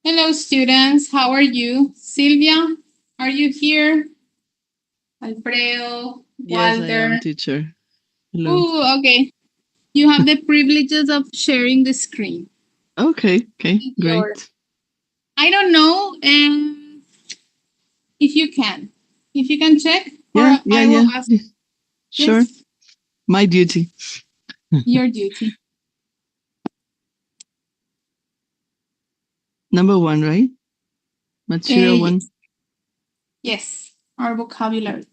Hello, students. How are you? Sylvia, are you here? Alfredo, Yes, I Walter. am, teacher. Hello. Ooh, okay. You have the privileges of sharing the screen. Okay, Your- great. I don't know if you can. If you can check, or Yeah, I will yeah. ask. Sure. Yes, My duty. your duty. Number 1, right? Material 1. Yes, our vocabulary.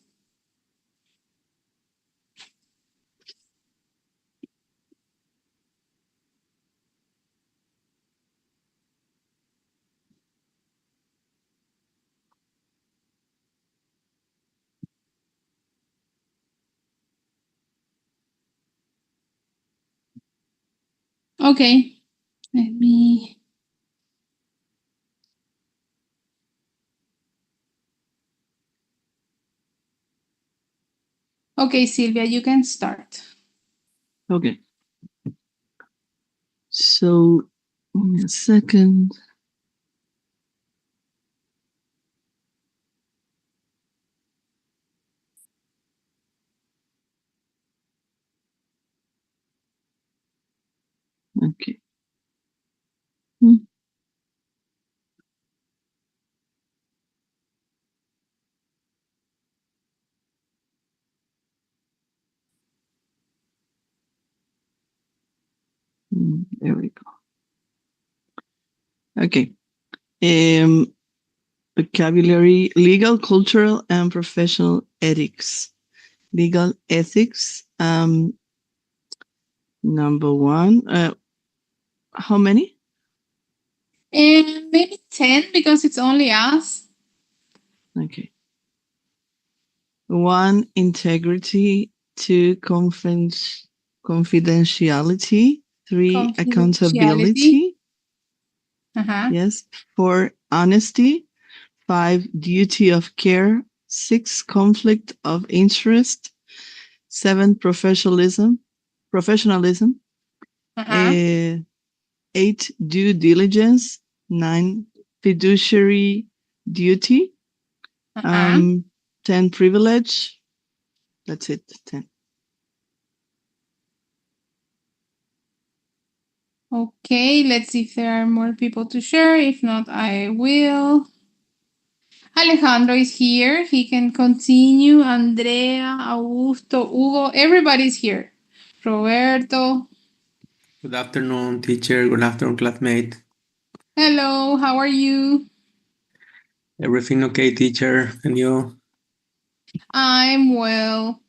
Okay, let me. Okay, Sylvia, you can start. Okay. So, give me a second. Okay. There we go. Okay. Vocabulary, legal, cultural, and professional ethics. Legal ethics. Number 1. How many? And maybe 10 because it's only us. Okay. 1, integrity. 2, confidentiality. 3, accountability. Yes. 4, honesty. 5, duty of care. 6, conflict of interest. 7, professionalism. 8, due diligence. 9, fiduciary duty. 10, privilege. That's it, 10. Okay, let's see if there are more people to share. If not, I will. Alejandro is here. He can continue. Andrea, Augusto, Hugo, everybody's here. Roberto. Good afternoon, teacher. Good afternoon, classmate. Hello, how are you? Everything okay, teacher? And you? I'm well.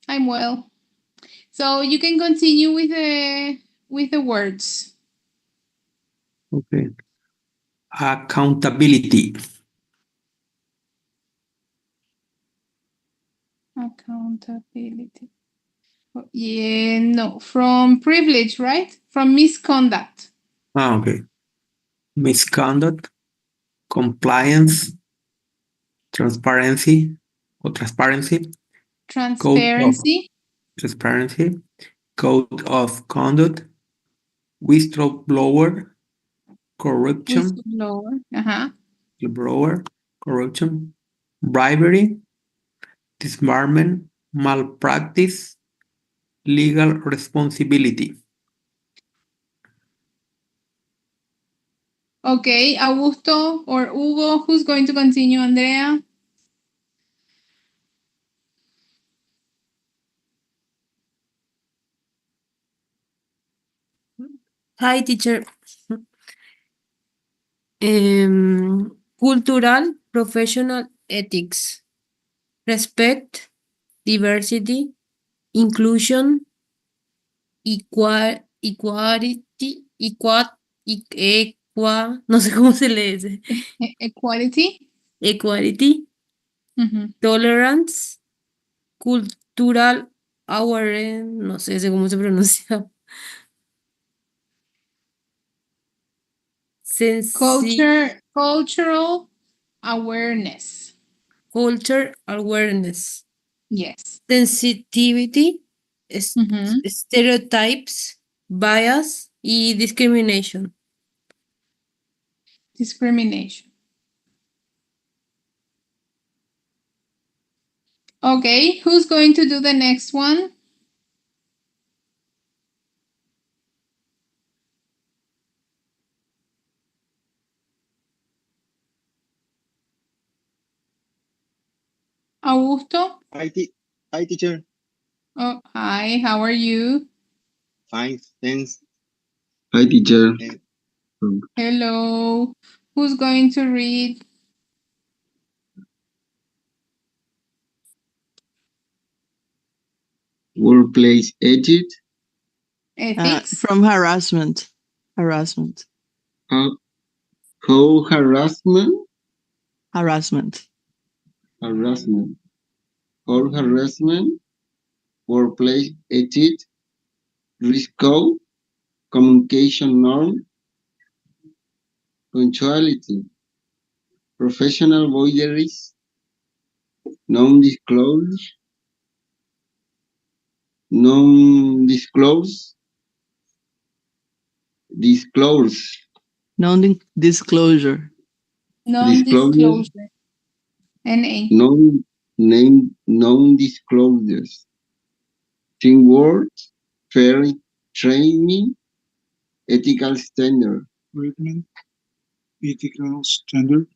I'm well. So you can continue with the words. Okay. Accountability. Accountability. Yeah, no, from privilege, right? From misconduct. Okay. Misconduct, compliance, transparency, or transparency, Transparency. transparency, code of conduct, whistleblower, corruption, Whistleblower. whistleblower, corruption, bribery, disbarment, malpractice, legal responsibility. Okay, Augusto or Hugo, who's going to continue? Andrea? Hi, teacher. Cultural, professional ethics, respect, diversity, inclusion, equality, no sé cómo se lee ese. Equality. Equality, tolerance, cultural awareness, no sé cómo se pronuncia. Cultural awareness. Culture awareness. Yes. Sensitivity, stereotypes, bias y discrimination. Discrimination. Okay, who's going to do the next one? Augusto? Hi, teacher. Oh, hi, how are you? Fine, thanks. Hi, teacher. Hello. Who's going to read? Workplace ethic. Ethics. From harassment. Harassment. Co-harassment. Harassment. Harassment. Co-harassment. Workplace ethic. Risk code. Communication norm. Punctuality. Professional boundaries. Non-disclosure. Non-disclose. Disclose. Non-disclosure. Non-disclosure. NA. Non-disclosures. Teamwork. Fair training. Ethical standard. Treatment, ethical standard.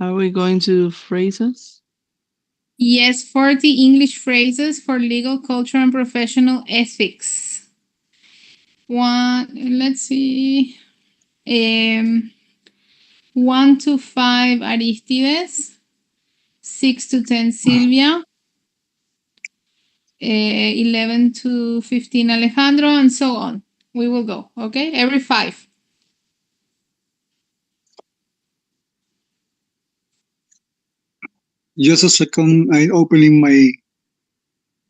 Are we going to phrases? Yes, 40 English phrases for legal, cultural, and professional ethics. Let's see. 1 to 5 Aristides. 6 to 10 Silvia. 11 to 15 Alejandro, and so on. We will go, okay? Every 5. Just a second, I'm opening my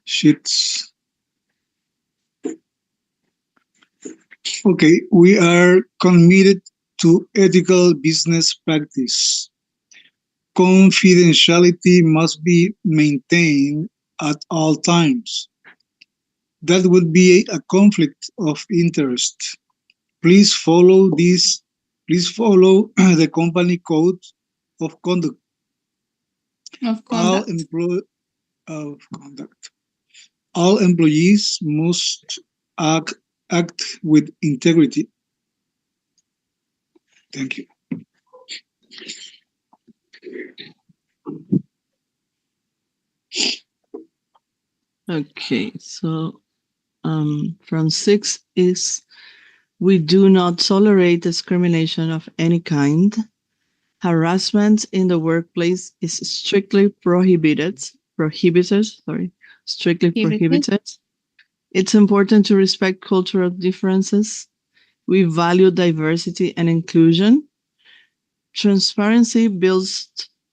sheets. Okay, we are committed to ethical business practice. Confidentiality must be maintained at all times. That would be a conflict of interest. Please follow the company code of conduct. All employees must act with integrity. Thank you. Okay, so from 6 is we do not tolerate discrimination of any kind. Harassment in the workplace is strictly prohibited. Strictly prohibited. It's important to respect cultural differences. We value diversity and inclusion. Transparency builds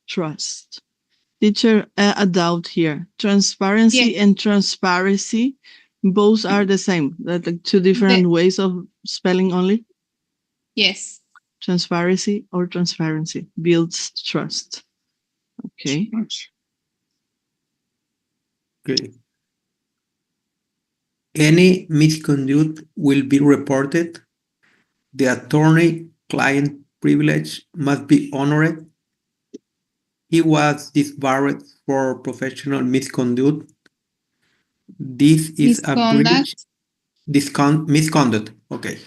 trust. Teacher, a doubt here. Transparency and transparency, both are the same. That like two different ways of spelling only? Yes. Transparency or transparency builds trust. Okay. Okay. Any misconduct will be reported. The attorney-client privilege must be honored. He was disbarred for professional misconduct. This is a breach. Misconduct. Okay.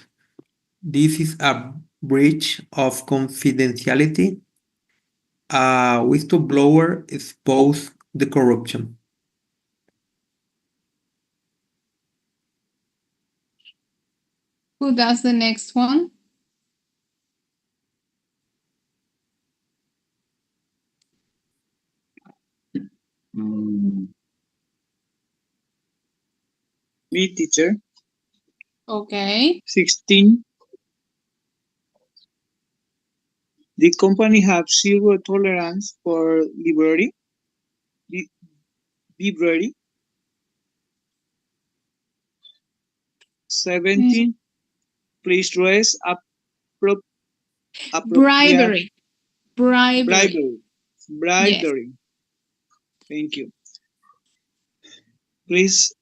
This is a breach of confidentiality. A whistleblower exposed the corruption. Who does the next one? Me, teacher. Okay. 16. The company have zero tolerance for liberty. Library. 17. Please dress Bribery. Bribery. Yes. Thank you. Please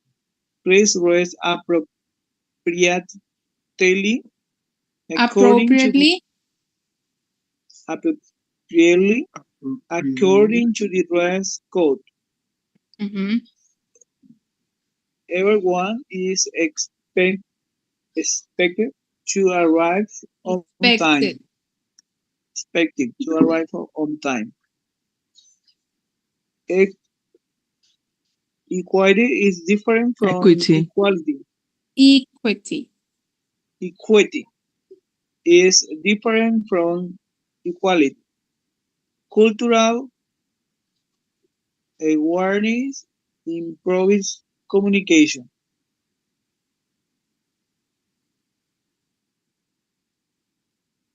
dress appropriately Appropriately. according to the dress code. Mhm. Everyone is expected to arrive on time. Expected to arrive on time. Equity is different from Equity. equality. Equity. Equity is different from equality. Cultural awareness improves communication.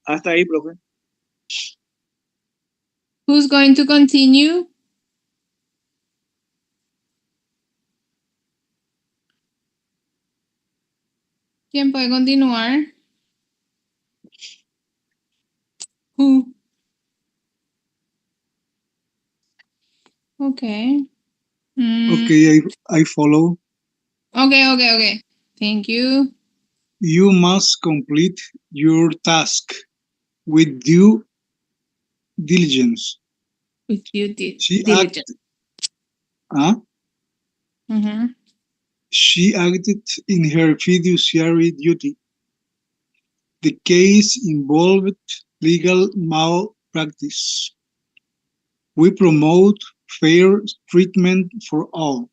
Hasta ahí, profe. Who's going to continue? ¿Quién puede continuar? Who? Okay. Okay, I follow. Okay. Thank you. You must complete your task with due diligence. With due She diligence. Mhm. She acted in her fiduciary duty. The case involved legal malpractice. We promote fair treatment for all.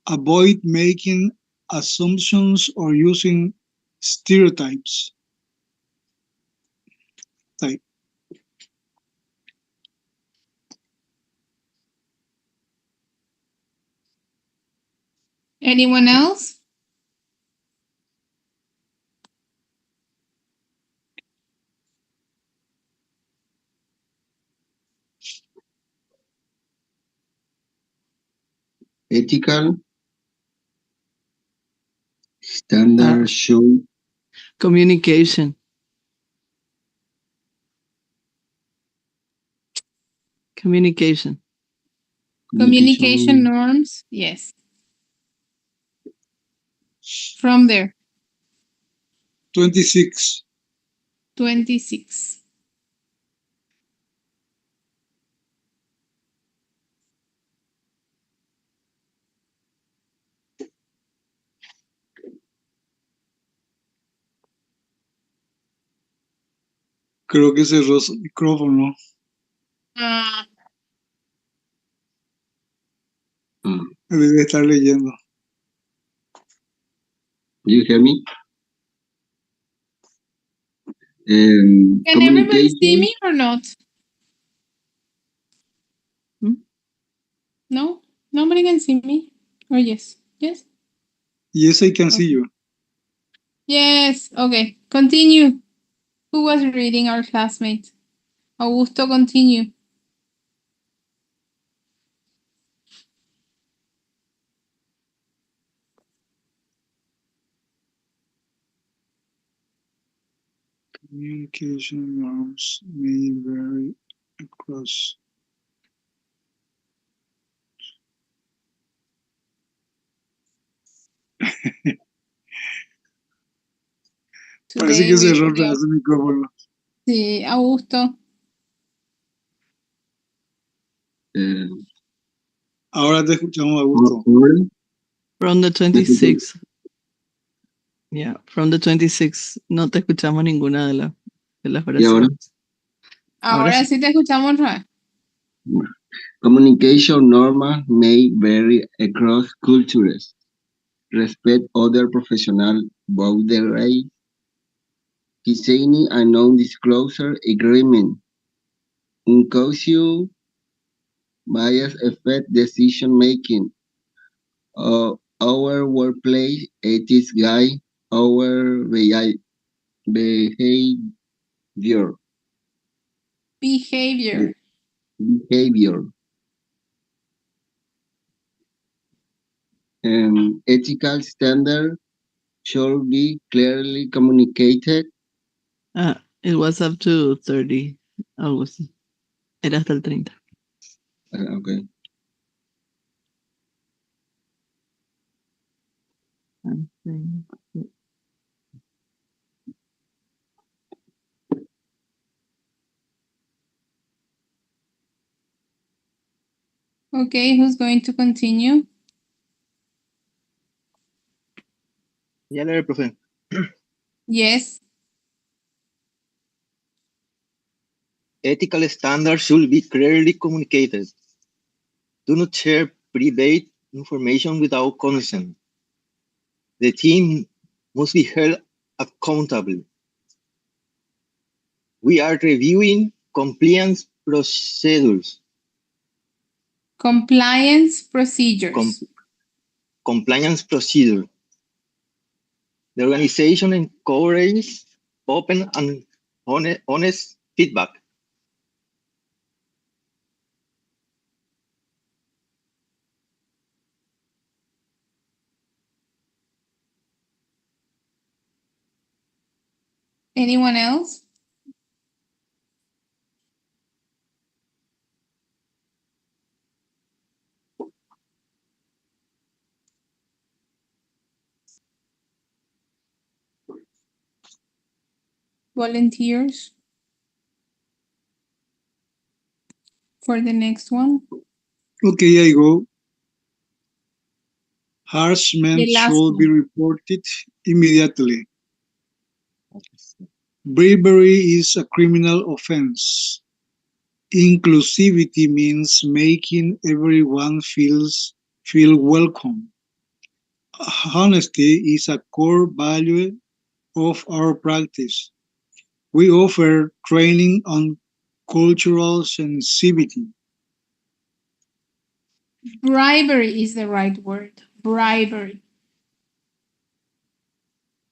Avoid making assumptions or using stereotypes. Anyone else? Ethical standard show Communication. Communication. Communication norms. Yes. From there. 26. 26. Creo que cerró su micrófono. Debe estar leyendo. Do you hear me? Can everybody see Communication. me or not? Hmm? No? Nobody can see me? Or yes? Yes? Yes, I can see you. Yes. Okay. Continue. Who was reading our classmate? Augusto, continue. Communication norms may vary across. Parece que cerró otra vez el micrófono. Sí, Augusto. Ahora te escuchamos, Augusto. From the 26. Yeah, from the 26. No te escuchamos ninguna de las ¿Y ahora? oraciones. Ahora sí te escuchamos, Ra. Communication norms may vary across cultures. Respect other professional boundaries. Signing a non-disclosure agreement. Unconscious bias affect decision making. Our workplace ethics guide our behavior. Behavior. Ethical standards should be clearly communicated. It was up to 30 August. Era hasta el 30. Okay. I think. Okay, who's going to continue? Ya leer, profe. Yes. Ethical standards should be clearly communicated. Do not share private information without consent. The team must be held accountable. We are reviewing compliance procedures. Compliance procedures. Compliance procedure. The organization encourages open and honest feedback. Anyone else? Volunteers for the next one? Okay, I go. Harassment The last should be one. reported immediately. Bravery is a criminal offense. Inclusivity means making everyone feel welcome. Honesty is a core value of our practice. We offer training on cultural sensitivity. Bribery is the right word. Bribery.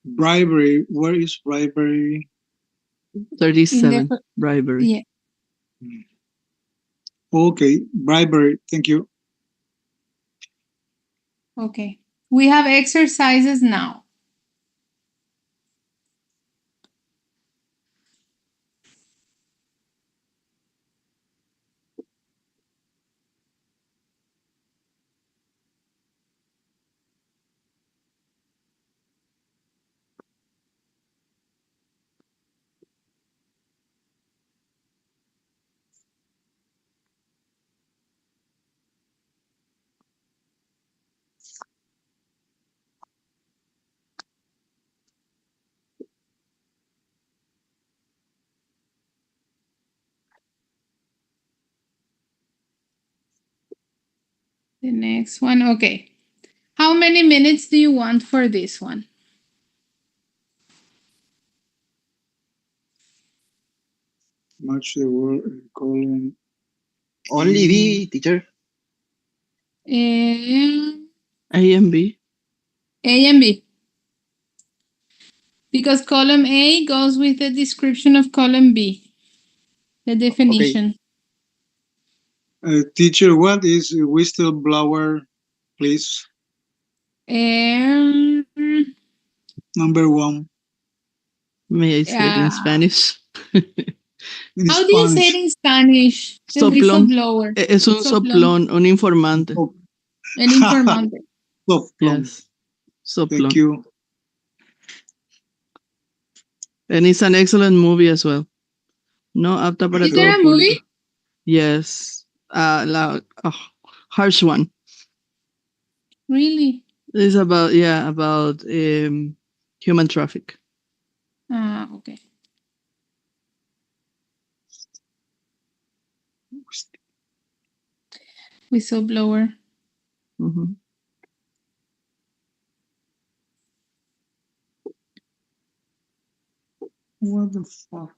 Bribery, where is bribery? 37, bribery. Yeah. Okay, bribery, thank you. Okay. We have exercises now. The next one. Okay. How many minutes do you want for this one? Match the word column. Only B, teacher. A and B. A and B. Because column A goes with the description of column B. The definition. Teacher, what is whistleblower, please? Number one. May I say it in Spanish? How do you say it in Spanish? The Soplón. whistleblower. Es un soplón, un informante. El informante. Soplón. Yes. Soplón. Thank you. And it's an excellent movie as well. No apta para Is there todo a público. movie? Yes. Harsh one. Really? It's about, about human traffic. Okay. Whistleblower. Mm-hmm. What the fuck?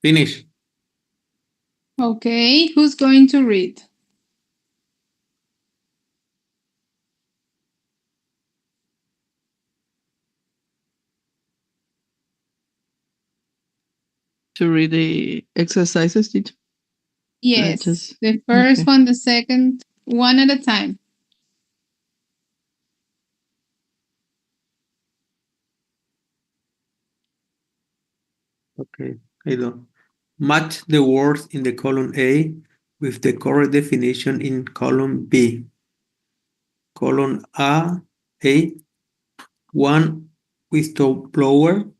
Finish. Okay, who's going to read? To read the exercises, teacher? Yes, just- the first okay. one, the second, one at a time. Okay, I do. Match the words in the column A with the correct definition in column B. Column A, one whistleblower,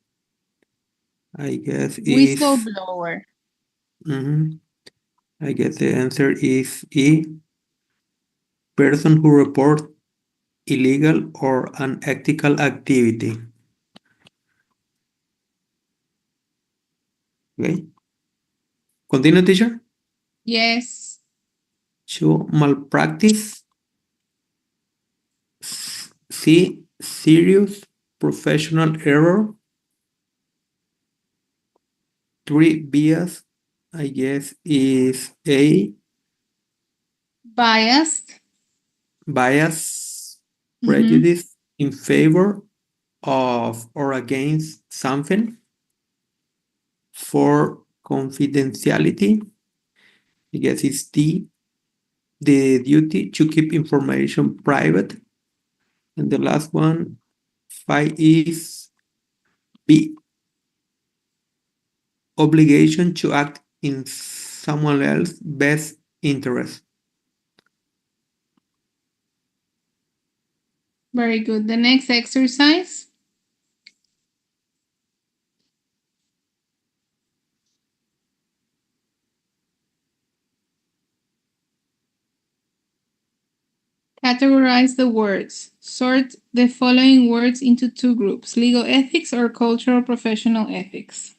I guess is... Whistleblower. I guess the answer is E. Person who reports illegal or unethical activity. Okay. Continue, teacher. Yes. Two, malpractice. C, serious professional error. Three, bias, I guess, is A. Biased. Bias, prejudice in favor of or against something. For confidentiality, I guess it's D, the duty to keep information private. And the last one, 5, is B, obligation to act in someone else's best interest. Very good. The next exercise. Categorize the words. Sort the following words into two groups: legal ethics or cultural professional ethics.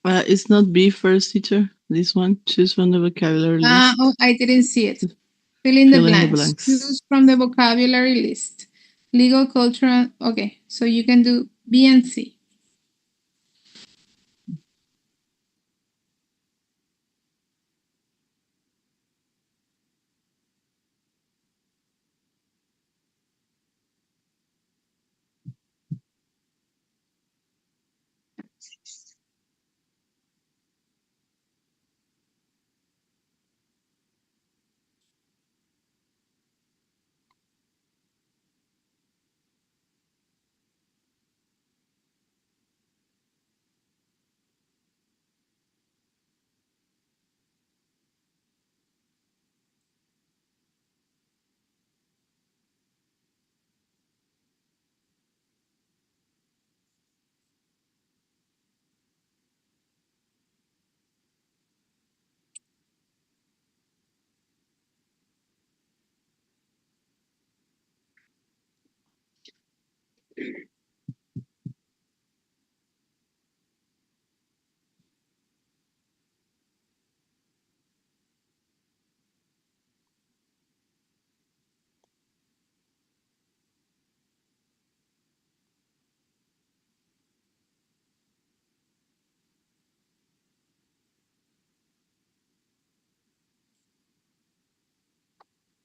It's not B first, teacher. This one, choose from the vocabulary list. Oh, I didn't see it. Fill in the Fill in the blanks. blanks. Choose from the vocabulary list. Legal, cultural. Okay, so you can do B and C.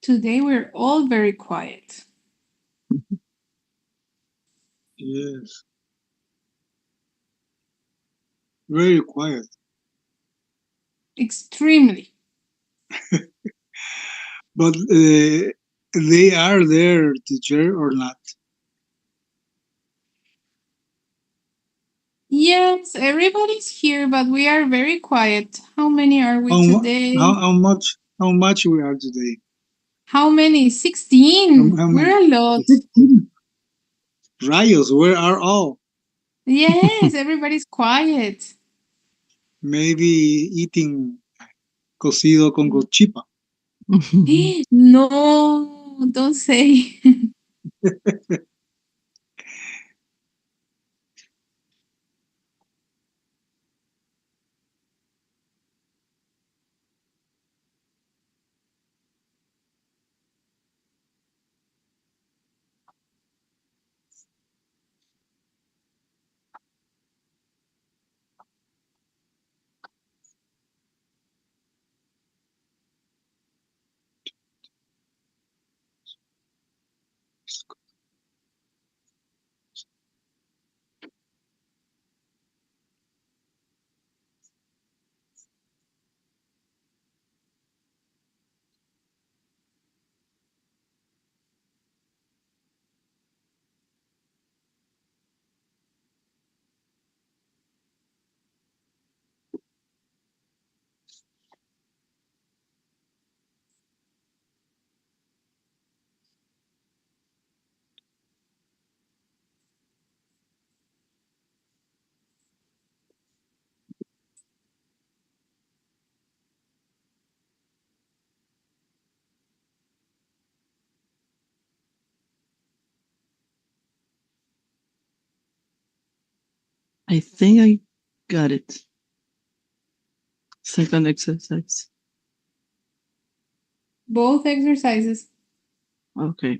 Today we're all very quiet. Yes. Very quiet. Extremely. But they are there, teacher, or not? Yes, everybody's here, but we are very quiet. How many are we today? How much we are today? How many? 16. How We're many? a lot. Rayos, where are all? Yes, everybody's quiet. Maybe eating cocido con gochipa. No, don't say. I think I got it. Second exercise. Both exercises. Okay.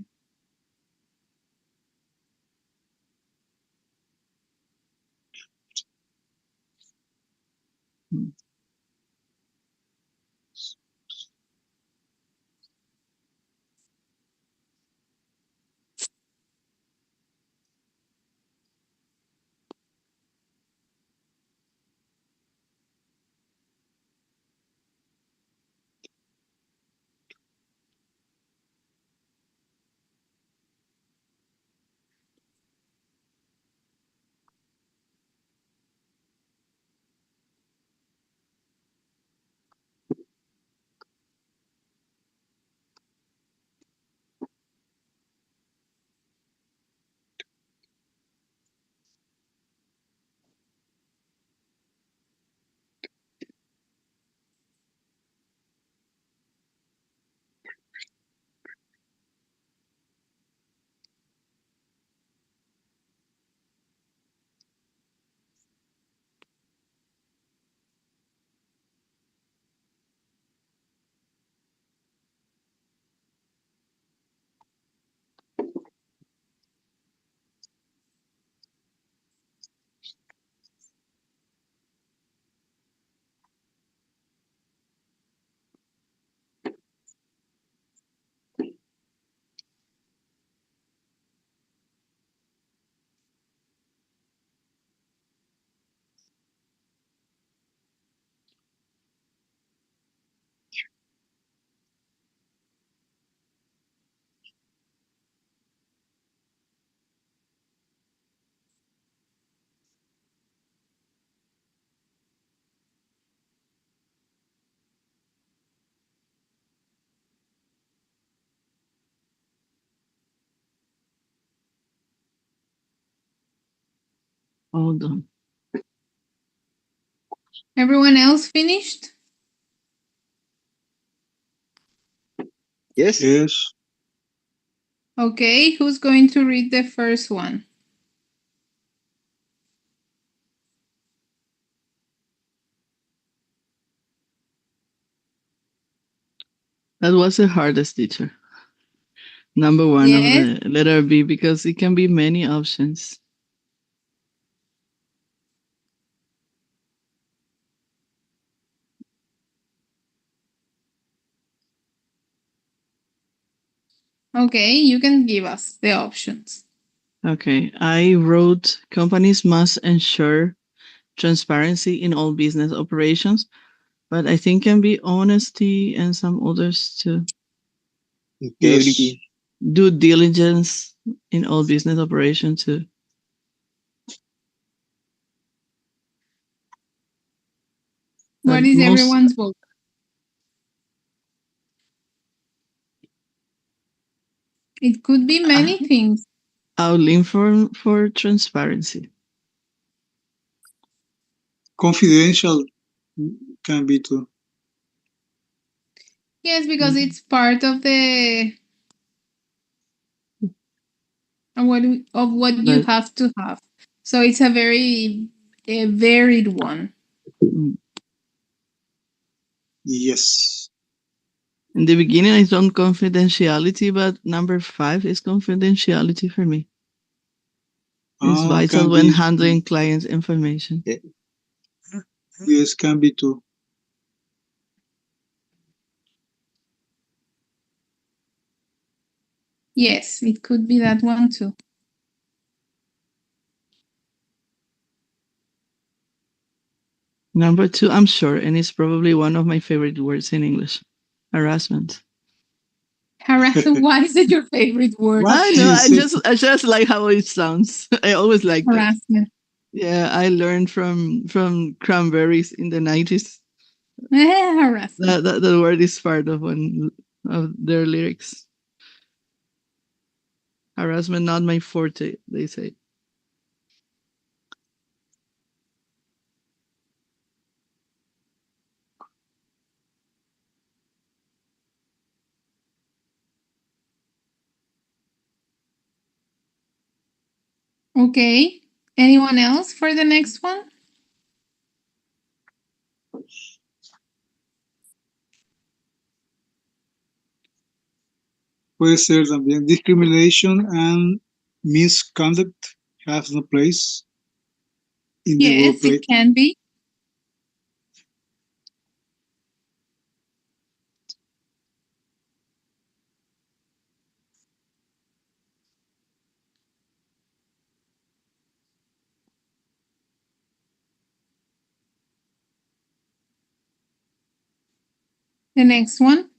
All done. Everyone else finished? Yes. Yes. Okay, who's going to read the first one? That was the hardest, teacher. Number one of Yes. the letter B, because it can be many options. Okay, you can give us the options. Okay, I wrote companies must ensure transparency in all business operations, but I think can be honesty and some others too. Integrity. Due diligence in all business operations too. What But is most everyone's vote? It could be many things. I'll lean for transparency. Confidential can be too. Yes, because it's part of the what you But have to have. So it's a very varied one. Yes. in the beginning, I thought confidentiality, but number 5 is confidentiality for me. It's vital Can when be. handling clients' information. Yes, can be too. Yes, it could be that one too. Number 2, I'm sure, and it's probably one of my favorite words in English. Harassment. Harassment. Why is it your favorite word? What I know. is it? I just like how it sounds. I always like that. Harassment. Yeah, I learned from Cranberries in the 90s. Harassment. That word is part of one of their lyrics. Harassment, not my forte, they say. Okay. Anyone else for the next one? Puede ser también. Discrimination and misconduct have no place in the Yes, workplace. it can be. The next one.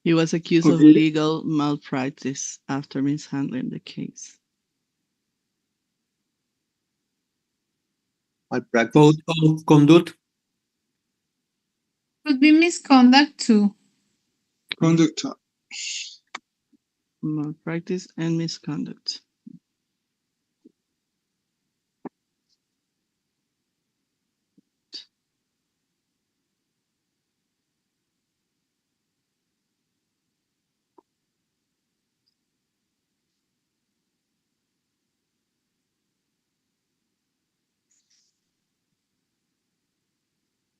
He was accused of Okay. legal malpractice after mishandling the case. Malpractice. Code of conduct. Could be misconduct too. Conduct. Malpractice and misconduct.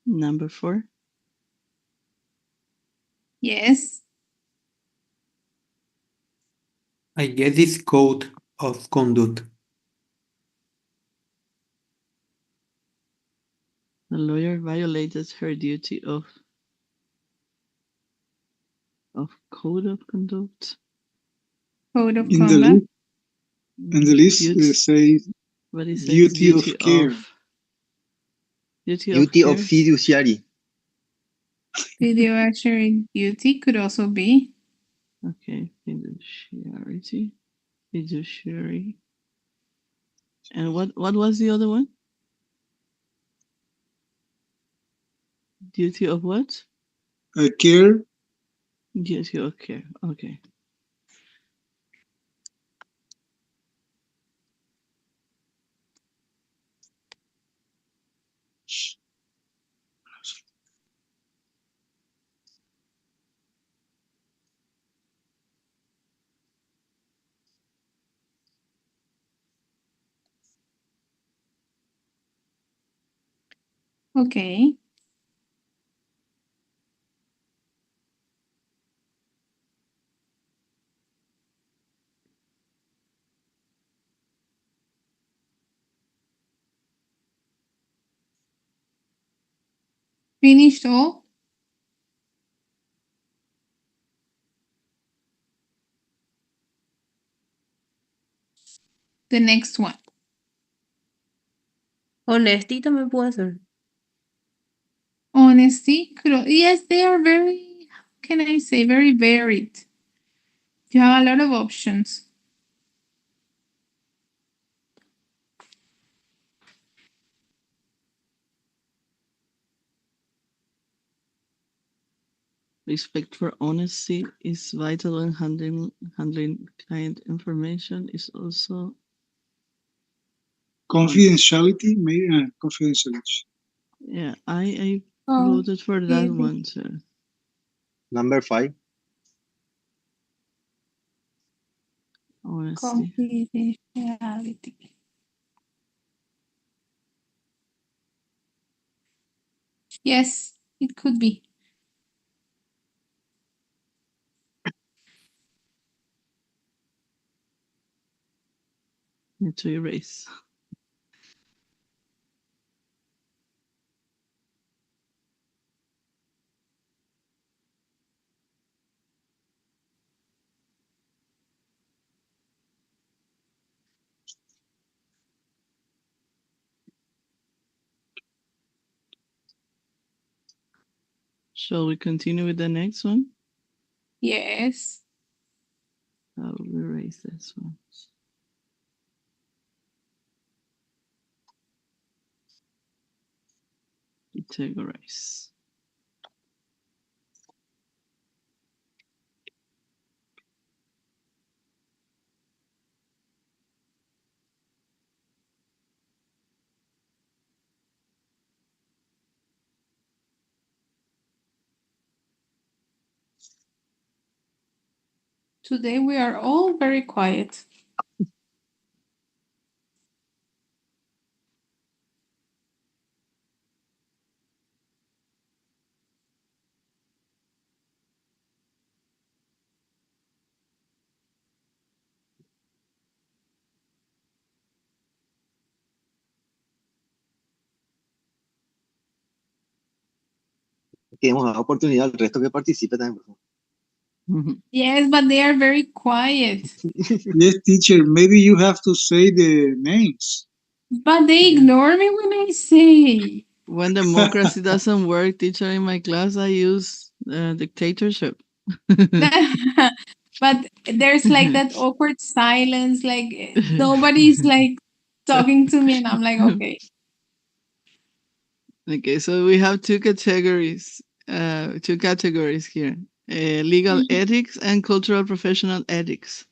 Number 4. Yes. I guess it's code of conduct. The lawyer violated her duty of code of conduct. Code of In the conduct. list, and the list Duty- says But it says duty of care. Duty Duty of of care. fiduciary. Fiduciary duty could also be. Okay, fiduciary. Fiduciary. And what was the other one? Duty of what? Care. Duty of care. Okay. Okay. Finished all? The next one. Honesty también puede ser. Honesty. Yes, they are very, how can I say, very varied. You have a lot of options. Respect for honesty is vital when handling client information. Is also Confidentiality. Confidentiality. yeah. I Oh, voted for that one too. Number 5. Honesty. confidentiality. Yes, it could be. Need to erase. Shall we continue with the next one? Yes. I will erase this one. Categorize. Today we are all very quiet. Queremos dar oportunidad al resto que participe también, por favor. Yes, but they are very quiet. Yes, teacher, maybe you have to say the names. But they ignore me when I say. When democracy doesn't work, teacher, in my class, I use dictatorship. But there's like that awkward silence, like nobody's like talking to me, and I'm like, okay. Okay, so we have two categories here: legal ethics and cultural professional ethics.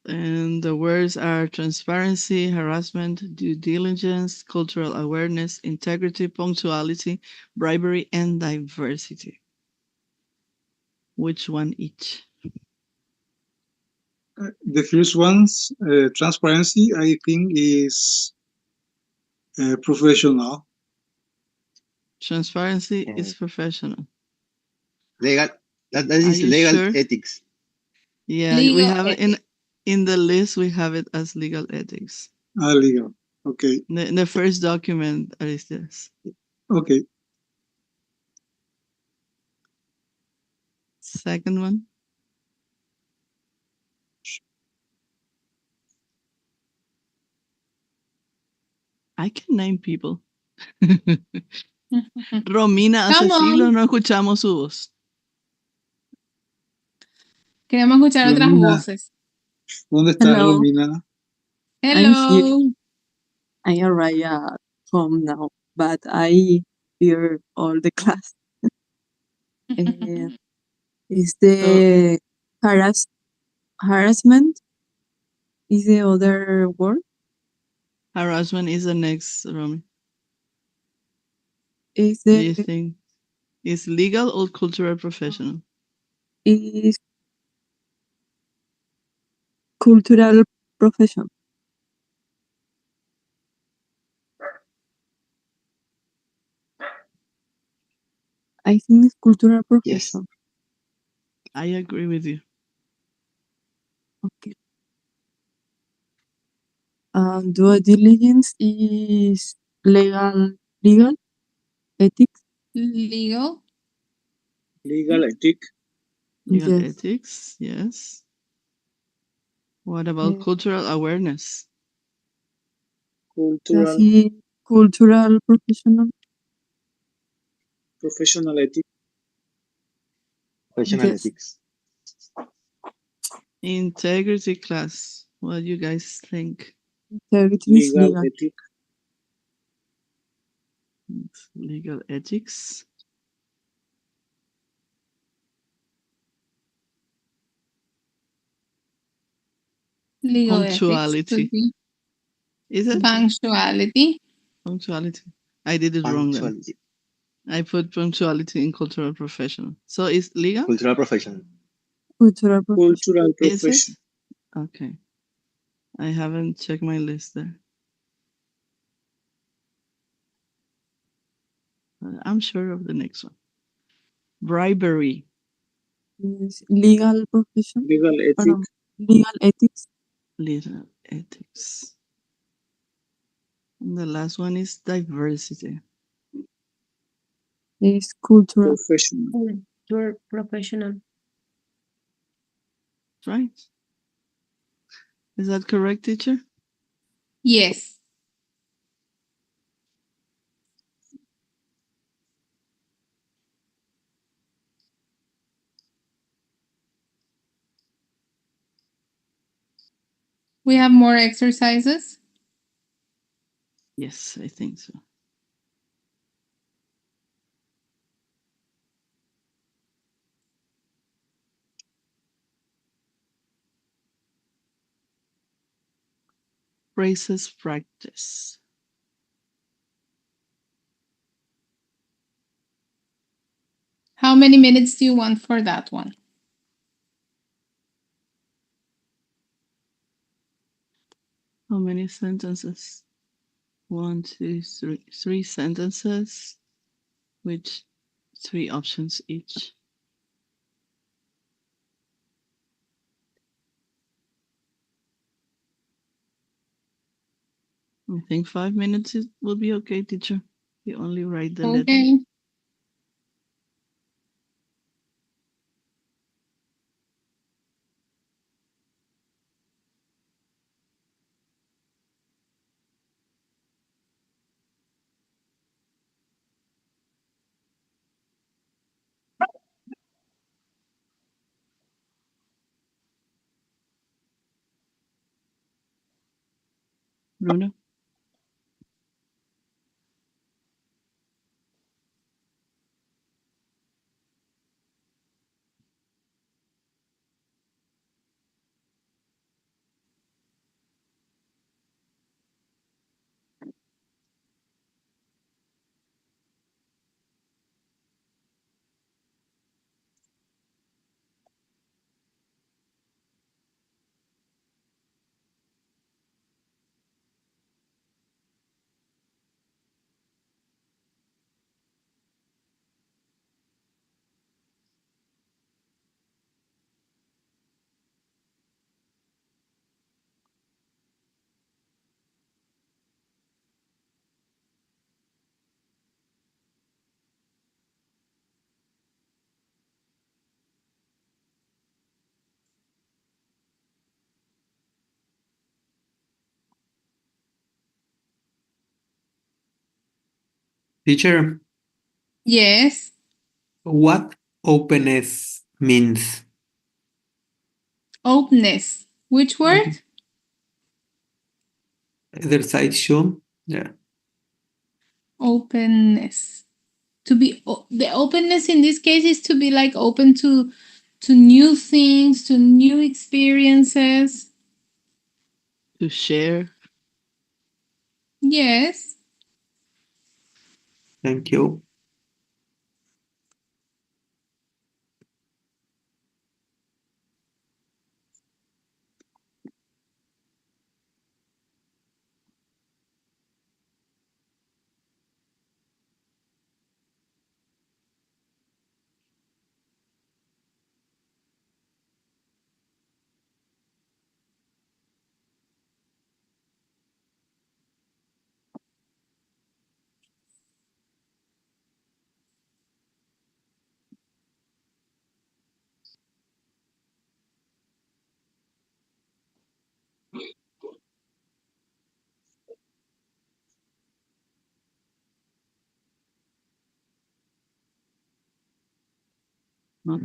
And the words are transparency, harassment, due diligence, cultural awareness, integrity, punctuality, bribery, and diversity. Which one each? The first one's transparency, I think, is professional. Transparency is professional. Legal, that is legal sure? ethics. Yeah, Legal we have it in the list. We have it as legal ethics. Legal. Okay. The first document is this. Okay. Second one. I can name people. Romina, hace Come on. siglos no escuchamos su voz. Queremos escuchar otras Romina. voces. ¿Dónde está Hello. Romina? Hello. I arrived at home now, but I hear all the class. Is the harassment is the other word? Harassment is the next, Romy. Is Do you think is legal or cultural professional? Is cultural profession? I think it's cultural profession. I agree with you. Okay. Due diligence is legal ethics. Legal. Legal ethics. Legal Yes. ethics, yes. What about cultural awareness? Cultural professional. Professional ethics. Professional Yes. ethics. Integrity class. What do you guys think? Integrity is Legal legal. ethics. Legal ethics. Legal Punctuality. ethics could be. Is it? Punctuality. Punctuality. I did it wrong then. I put punctuality in cultural professional. So is legal? Cultural professional. Cultural profession. Cultural Is profession. it? Okay. I haven't checked my list there. I'm sure of the next one. Bribery. Yes. Legal profession. Legal ethics. Legal ethics. Legal ethics. And the last one is diversity. Is cultural. Professional. Culture professional. Right? Is that correct, teacher? Yes. We have more exercises. Yes, I think so. Phrases practice. How many minutes do you want for that one? How many sentences? 1, 2, 3. 3 sentences with 3 options each. I think 5 minutes will be okay, teacher. You only write the letter. Okay. Bruno? Teacher, Yes. what openness means? Openness. Which word? Either side shown. Yeah. Openness. To be the openness in this case is to be like open to new things, to new experiences. To share. Yes. Thank you. Not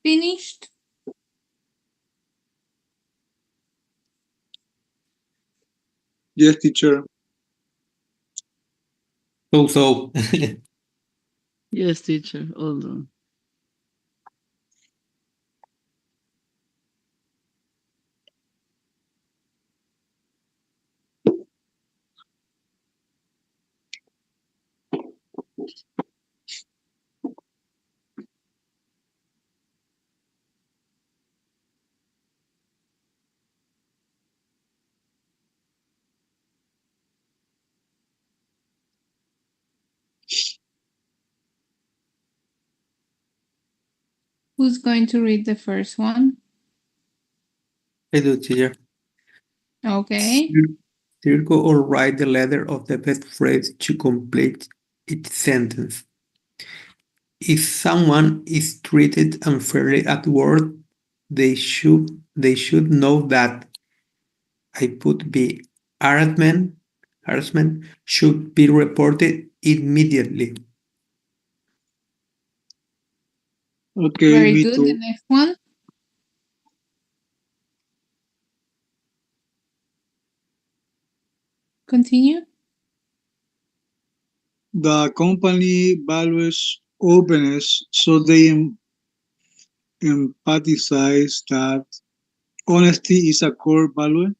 Finished? Yes, teacher. So. Yes, teacher. All done. Who's going to read the first one? I do, teacher. Okay. Circle or write the letter of the best phrase to complete each sentence. If someone is treated unfairly at work, they should know that. I put B. Harassment should be reported immediately. Okay, Very me good. too. The next one. Continue. The company values openness, so they empathize that honesty is a core value.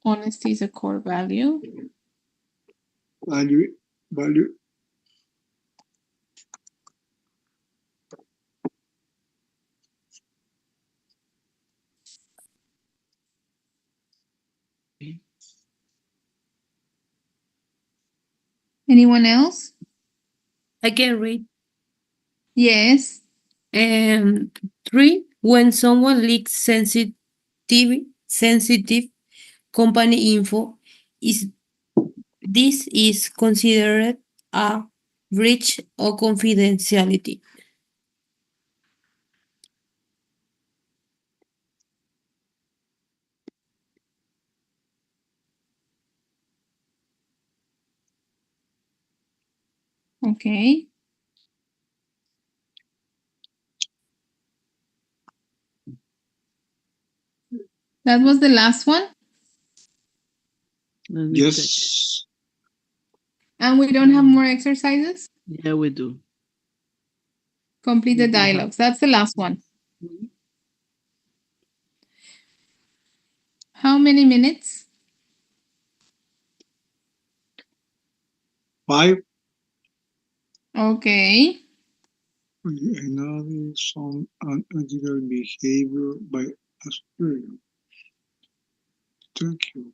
Honesty is a core value. Value. Anyone else? I can read. Yes. 3. When someone leaks sensitive company info, this is considered a breach of confidentiality. Okay. That was the last one? Let me check. Yes. And we don't have more exercises? Yeah, we do. Complete the dialogues. That's the last one. How many minutes? 5. Okay. Another some unethical behavior by a superior. Thank you.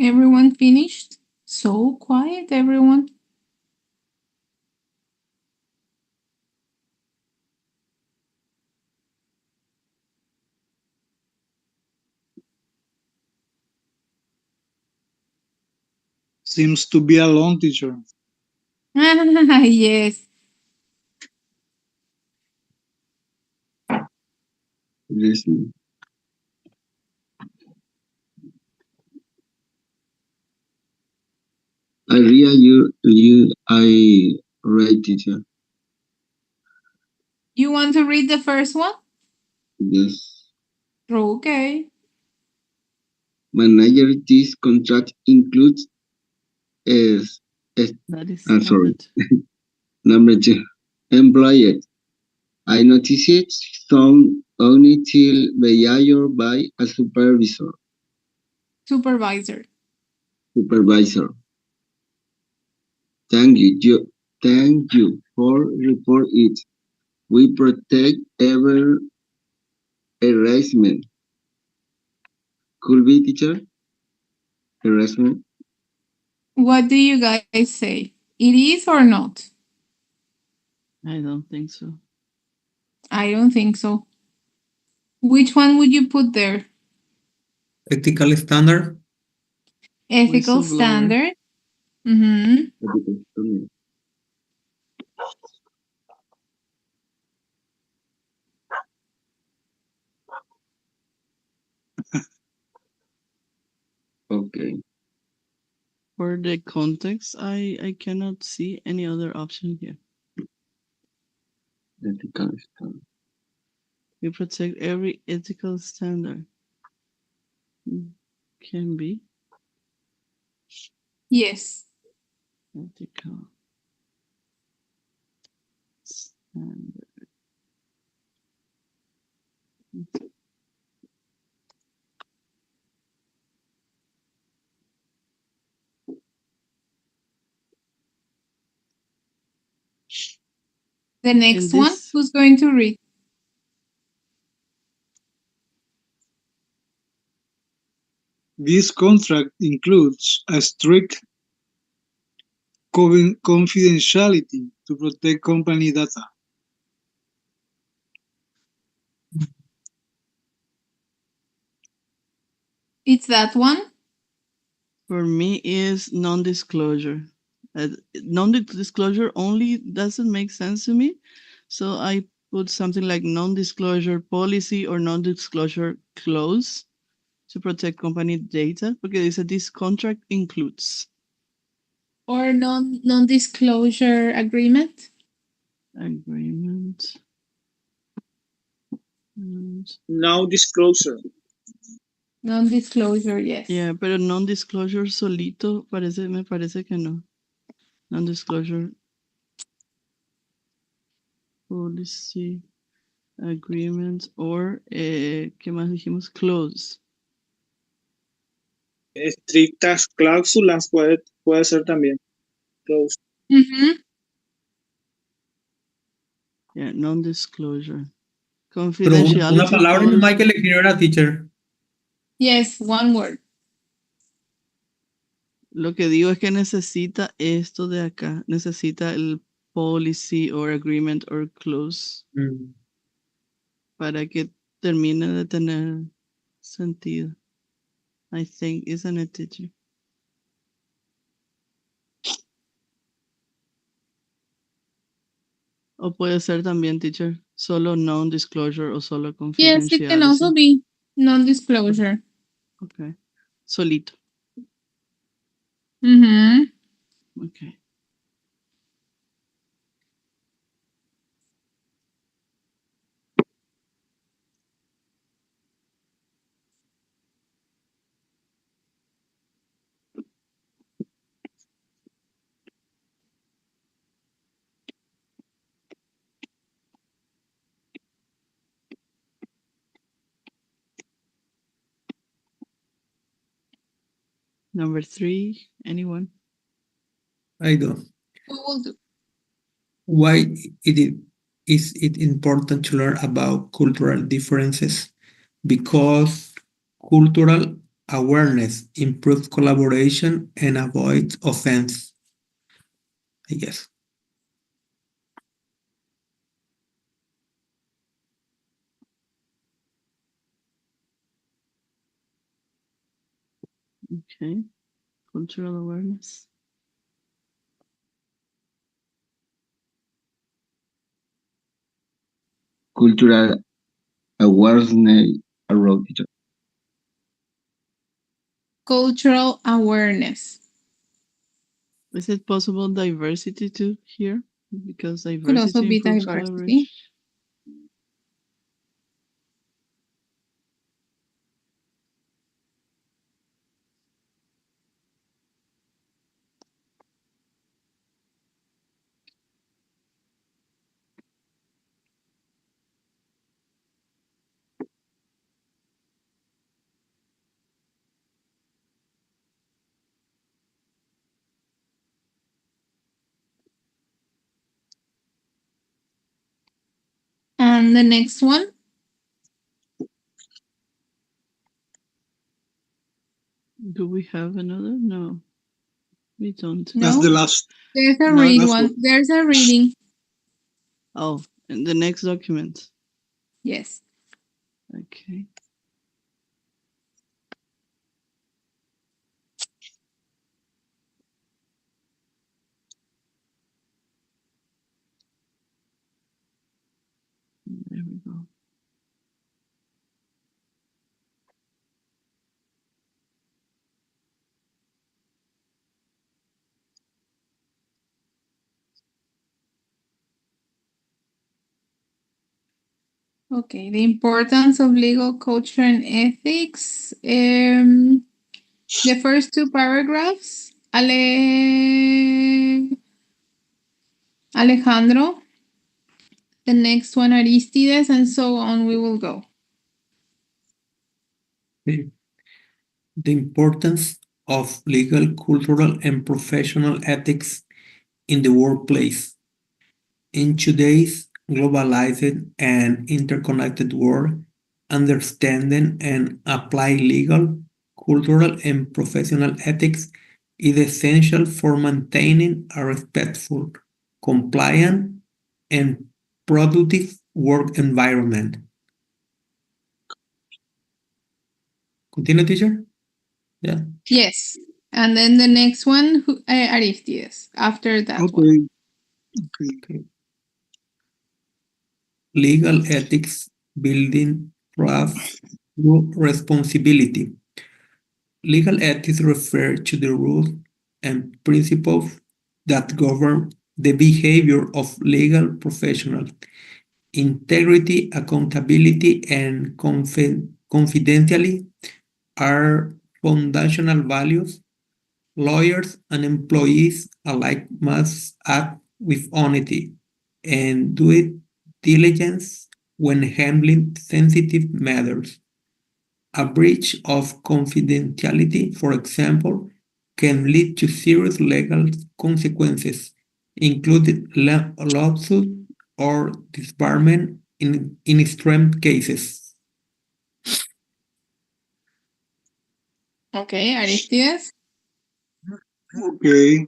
Everyone finished? So quiet, everyone. Seems to be alone, teacher. Yes. Listen. I read, teacher. You want to read the first one? Yes. Okay. Manager, this contract includes That is sorry. number 2. Number 2. Employee. I noticed some until behavior by a supervisor. Supervisor. Thank you for report it. We protect every harassment. Could be, teacher? Harassment? What do you guys say? It is or not? I don't think so. I don't think so. Which one would you put there? Ethical standard. Ethical Whistleblower. standard. Mm-hmm. Okay. For the context, I cannot see any other option here. Ethical standard. We protect every ethical standard. Can be Yes. ethical standard. The next one, who's going to read? This contract includes a strict confidentiality to protect company data. It's that one? For me is non-disclosure. Non-disclosure only doesn't make sense to me. So I put something like non-disclosure policy or non-disclosure clause to protect company data, porque dice this contract includes. Or non-disclosure agreement? Agreement. No disclosure. Non-disclosure, yes. Yeah, pero non-disclosure solito me parece que no. Non-disclosure policy agreement or ¿qué más dijimos? Clause. Estrictas cláusulas puede ser también. Clause. Yeah, non-disclosure. Pero Confidentiality una palabra policy. nomás que le quiero era teacher. Yes, one word. Lo que digo es que necesita esto de acá. Necesita el policy or agreement or clause para que termine de tener sentido. I think, isn't it, teacher? O puede ser también, teacher, solo non-disclosure o solo confidentiality. Yes, it can also be non-disclosure. Okay. Solito. Okay. Number 3, anyone? I do. We will do. Why is it important to learn about cultural differences? Because cultural awareness improves collaboration and avoids offense, I guess. Okay. Cultural awareness. Cultural awareness. Teacher. Cultural awareness. Is it possible diversity too here? Because Could also diversity be improves diversity. collaboration. And the next one? Do we have another? No, we don't. No. That's the last. There's a No, read that's one. what- There's a reading. Oh, in the next document. Yes. Okay. There we go. Okay, the importance of legal culture and ethics. The first two paragraphs, Alejandro. The next one, Aristides, and so on we will go. The importance of legal, cultural, and professional ethics in the workplace. In today's globalized and interconnected world, understanding and apply legal, cultural, and professional ethics is essential for maintaining a respectful, compliant, and productive work environment. Continue, teacher? Yeah. Yes. And then the next one, Aristides, after that one. Okay. Legal ethics building trust through responsibility. Legal ethics refer to the rules and principles that govern the behavior of legal professionals. Integrity, accountability, and confidentiality are foundational values. Lawyers and employees alike must act with honesty and due diligence when handling sensitive matters. A breach of confidentiality, for example, can lead to serious legal consequences, including lawsuit or disbarment in extreme cases. Okay, Aristides. Okay.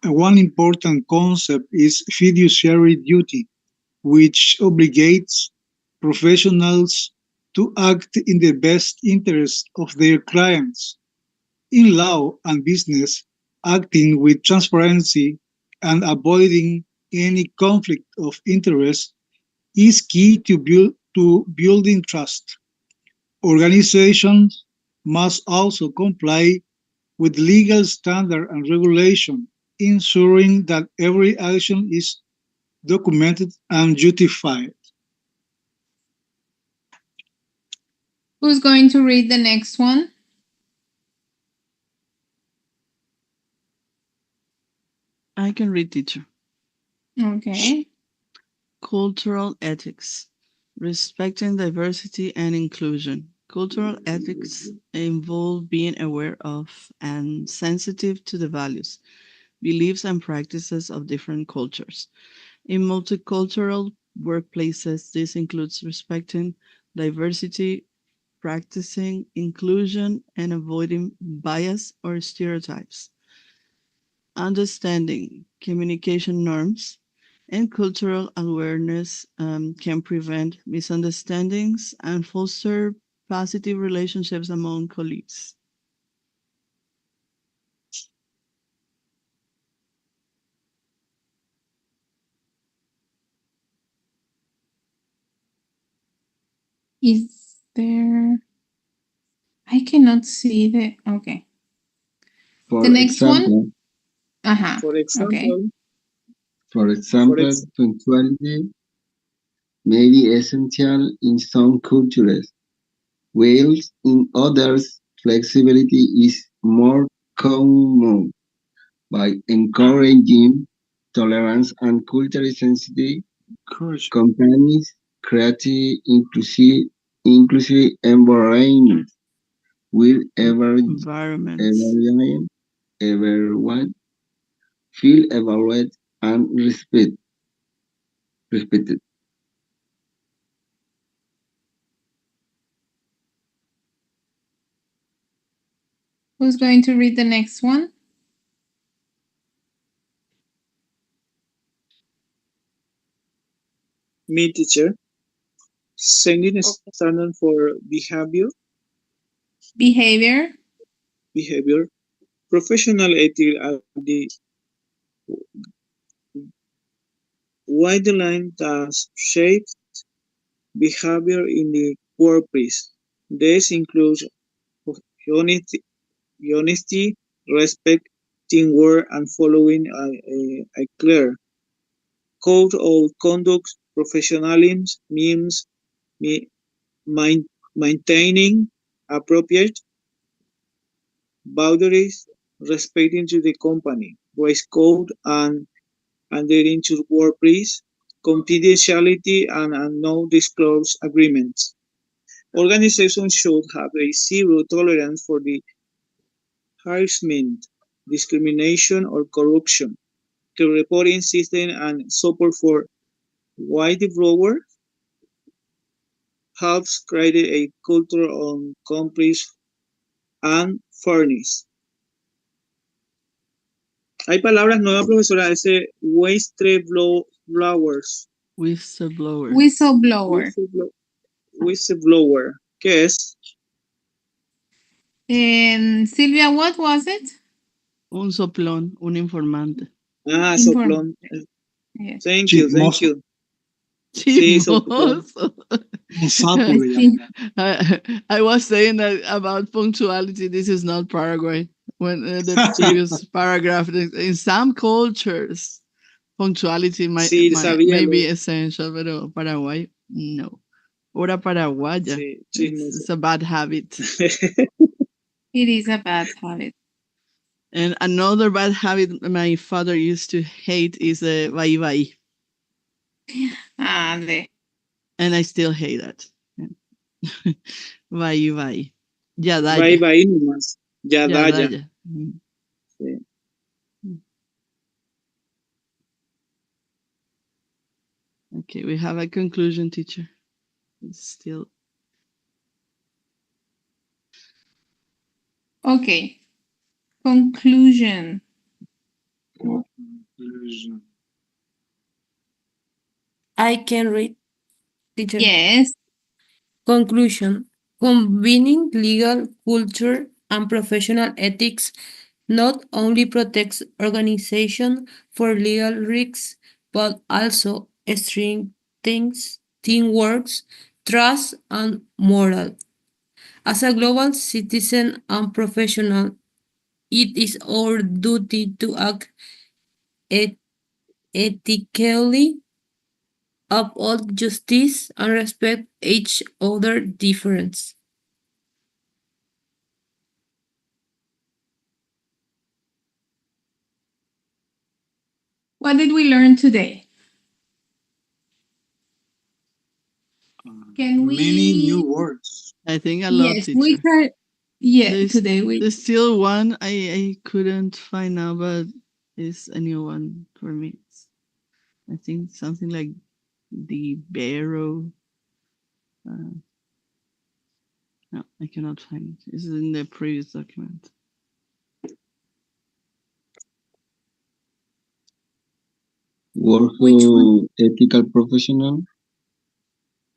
One important concept is fiduciary duty, which obligates professionals to act in the best interest of their clients. In law and business, acting with transparency and avoiding any conflict of interest is key to building trust. Organizations must also comply with legal standard and regulation, ensuring that every action is documented and justified. Who's going to read the next one? I can read, teacher. Okay. Cultural ethics. Respecting diversity and inclusion. Cultural ethics involve being aware of and sensitive to the values, beliefs and practices of different cultures. In multicultural workplaces, this includes respecting diversity, practicing inclusion, and avoiding bias or stereotypes. Understanding communication norms and cultural awareness can prevent misunderstandings and foster positive relationships among colleagues. Is there? I cannot see the. Okay. For The next one. example, For example, Okay. for example, punctuality may be essential in some cultures, whilst in others, flexibility is more common. By encouraging tolerance and culturally sensitive, companies create inclusive environments where everyone feel evaluated and respected. Who's going to read the next one? me, teacher. Setting a standard for behavior, professional ethics are the guidelines that shape behavior in the workplace. This includes honesty, respect, teamwork, and following a clear code of conduct. Professionalism means maintaining appropriate boundaries, respecting to the company, race code, and adhering to workplace confidentiality and no-disclose agreements. Organizations should have a zero tolerance for the harassment, discrimination, or corruption. The reporting system and support for whistleblowers helps create a culture of compliance and fairness. Hay palabras nuevas, profesora, ese whistleblowers. Whistleblower. ¿Qué es? Silvia, what was it? Un soplón, un informante. Ah, soplón. Yes. Thank you. Sí, soplón. I was saying that about punctuality. This is not Paraguay. When the previous paragraph, in some cultures, punctuality may be essential, but Paraguay, no. Hora paraguaya. It's a bad habit. It is a bad habit. And another bad habit my father used to hate is the vai. And I still hate that. Vai. Ya daya. Vai nomás. Ya daya. Sí. Okay, we have a conclusion, teacher. Still. Okay. Conclusion. I can read, teacher. Yes. Conclusion. Combining legal, culture, and professional ethics not only protects organization for legal risks, but also strengthens teamwork, trust, and moral. As a global citizen and professional, it is our duty to act ethically, uphold justice, and respect each other's difference. What did we learn today? Many new words. I think a lot, teacher. Today There's still one I couldn't find out, but is a new one for me. I think something like the barrow. No, I cannot find it. This is in the previous document. Workflow ethical professional.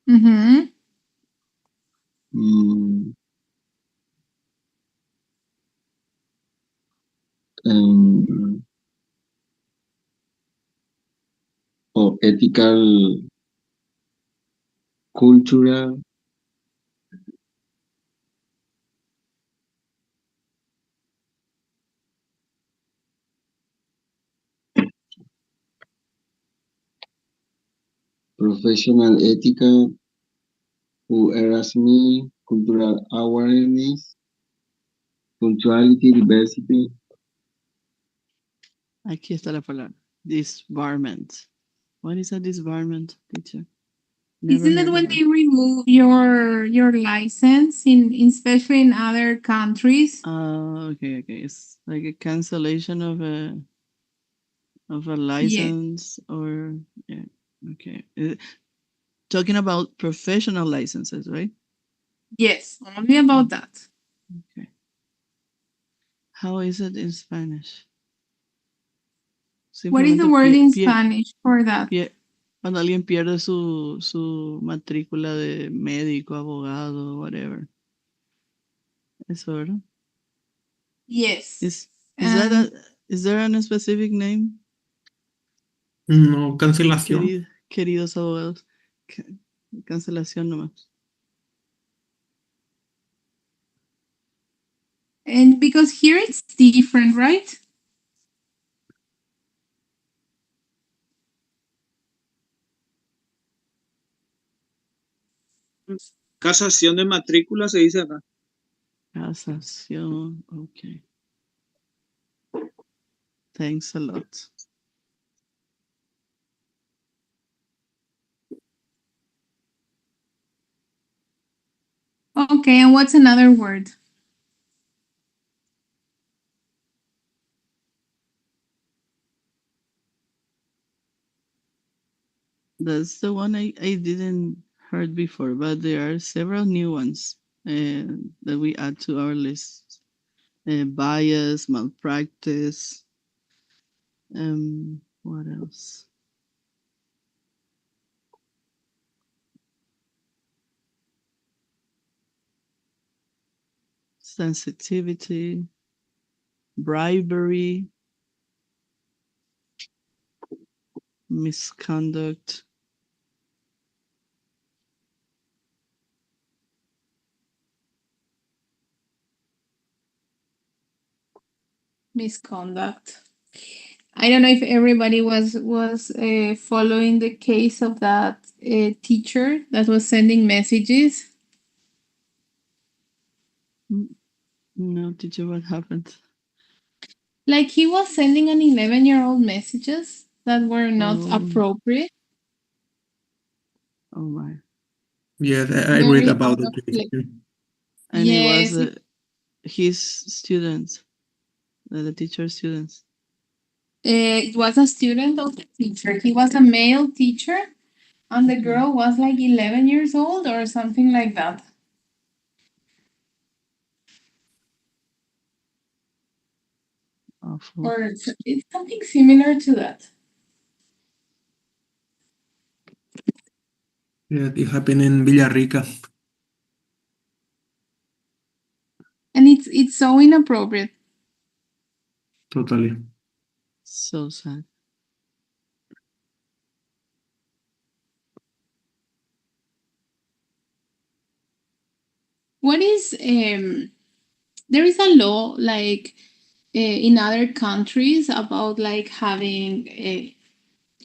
Mm-hmm. Or ethical cultural. Professional ethical, who me, cultural awareness, punctuality, diversity. Aquí está la palabra. Disbarment. What is a disbarment, teacher? Never Isn't it heard when of they remove your license especially in other countries? Okay. It's like a cancellation of a Yes. license or yeah. Okay. Talking about professional licenses, right? Yes, only about that. Okay. How is it in Spanish? What is the Simplemente word in Spanish for that? cuando alguien pierde su matrícula de médico, abogado, whatever. Eso, ¿verdad? Yes. Is there a specific name? No, cancelación. Queridos abogados, cancelación nomás. And because here it's different, right? Casación de matrícula se dice acá. Casación, okay. Thanks a lot. Okay, and what's another word? That's the one I didn't heard before, but there are several new ones that we add to our list. Bias, malpractice. What else? Sensitivity, bribery, misconduct. Misconduct. I don't know if everybody was following the case of that teacher that was sending messages. No, teacher, what happened? Like he was sending an 11-year-old messages that were not appropriate. Oh my. Yes, I read about it. And yes, it was his students, the teacher's students. It was a student of the teacher. He was a male teacher, and the girl was like 11 years old or something like that. Awful. Or it's something similar to that. Yeah, it happened in Villarrica. And it's so inappropriate. Totally. So sad. What is there is a law like in other countries about like having a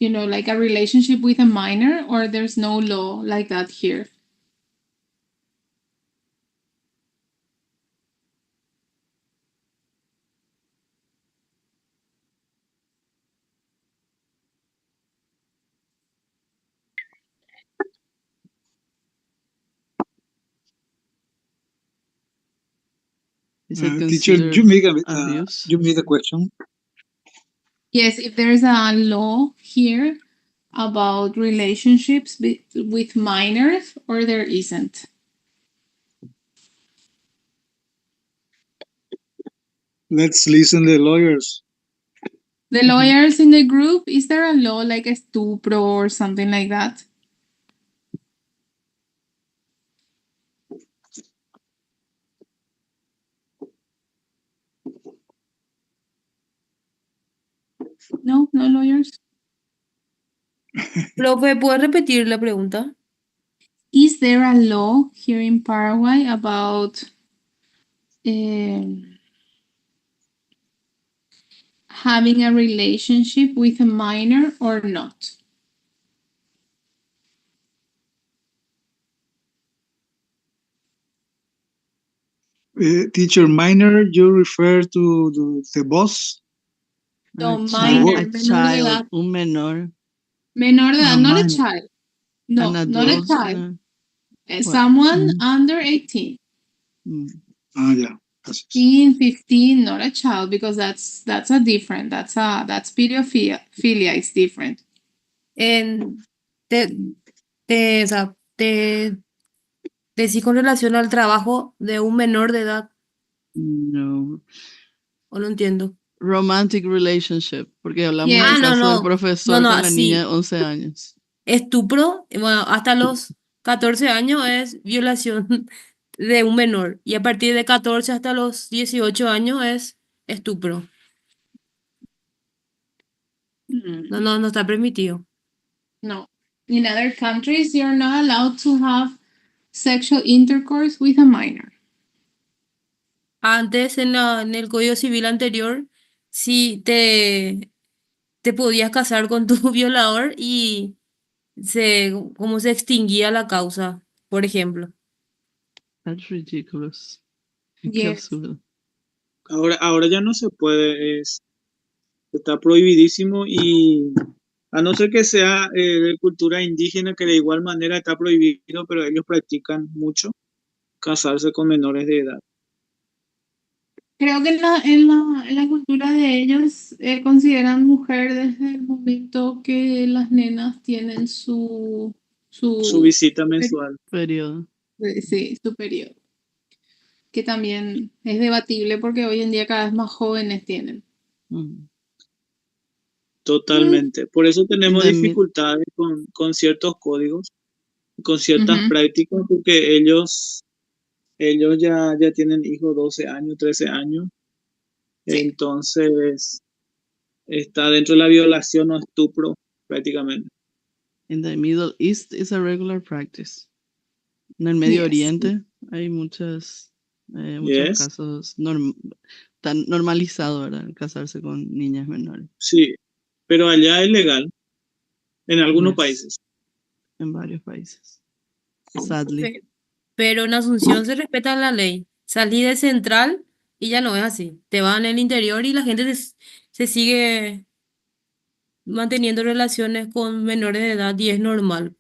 like a relationship with a minor, or there's no law like that here? Is it teacher, you make a question. Yes, if there's a law here about relationships with minors or there isn't. Let's listen to the lawyers. The lawyers in the group, is there a law like estupro or something like that? No, no lawyers. Profe, ¿puede repetir la pregunta? Is there a law here in Paraguay about having a relationship with a minor or not? Teacher, minor, you refer to the boss? No, A minor, a menor de child, edad. un menor, Menor de edad, not a minor. child. No, an not a adult. child. What? Someone under 18. Yeah. Gracias. 15, not a child, because that's a different, that's pedophilia is different. O sea, te decís con relación al trabajo de un menor de edad, No. o no entiendo. Romantic relationship, porque hablamos Yes. del Ah, no, caso del no. profesor No, con la así. niña de 11 años. Estupro, bueno, hasta los 14 años es violación de un menor y a partir de 14 hasta los 18 años es estupro. No está permitido. No. In other countries, you're not allowed to have sexual intercourse with a minor. Antes, en el Código Civil anterior, sí te podías casar con tu violador y como se extinguía la causa, por ejemplo. That's ridiculous. Qué Yes. absurdo. Ahora ya no se puede, está prohibidísimo y a no ser que sea de cultura indígena, que de igual manera está prohibido, pero ellos practican mucho casarse con menores de edad. Creo que en la cultura de ellos consideran mujer desde el momento que las nenas tienen Su visita mensual. Periodo. Sí, su periodo. Que también es debatible porque hoy en día cada vez más jóvenes tienen. Totalmente. Por eso tenemos In the dificultades con ciertos códigos, con ciertas prácticas, porque ellos ya tienen hijos 12 años, 13 años. Sí. Entonces, está dentro de la violación o estupro prácticamente. In the Middle East is a regular practice. En el Medio Yes. Oriente hay muchos Yes. casos tan normalizado, ¿verdad? Casarse con niñas menores. Sí, pero allá es legal en algunos Yes. países. En varios países. Sadly. Pero en Asunción se respeta la ley. Salí de central y ya no es así. Te van en el interior y la gente se sigue manteniendo relaciones con menores de edad y es normal.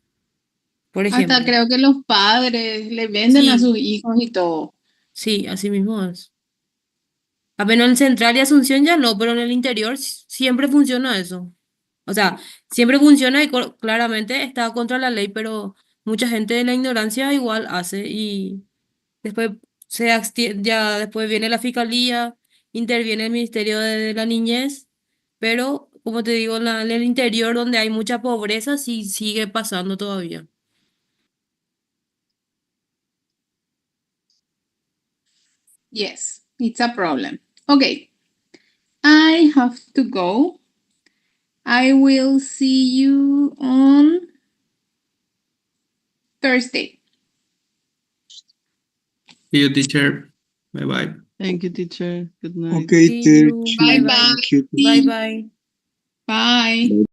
Por ejemplo. Hasta creo que los padres le venden a Sí. sus hijos y todo. Sí, así mismo es. Apenas en central y Asunción ya no, pero en el interior siempre funciona eso. O sea, siempre funciona y claramente está contra la ley, pero mucha gente de la ignorancia igual hace y después ya después viene la fiscalía, interviene el Ministerio de la Niñez, pero como te digo, en el interior donde hay mucha pobreza sí sigue pasando todavía. Yes, it's a problem. Okay, I have to go. I will see you on Thursday. See you, teacher. Bye-bye. Thank you, teacher. Good night. Okay, See you. teacher. Bye-bye. Thank you. Bye bye. Bye.